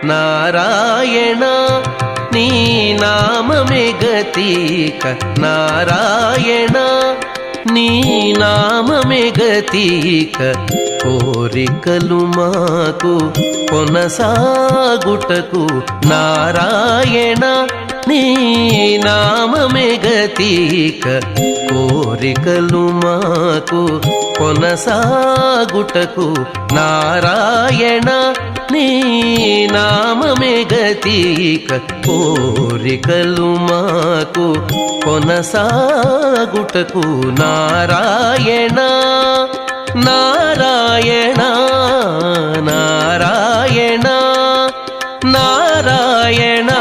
నారాయణ నీ నామమే గతిక నారాయణ నీ నామమే గతిక కోరికలు మాకు కొనసాగుటకు నారాయణ నీ నామమే గతిక కోరికలు మాకు కొనసాగుటకు నారాయణ నీ నామమే గతిక కోరికలు మాకు కొనసాగుటకు నారాయణ నారాయణ నారాయణ నారాయణ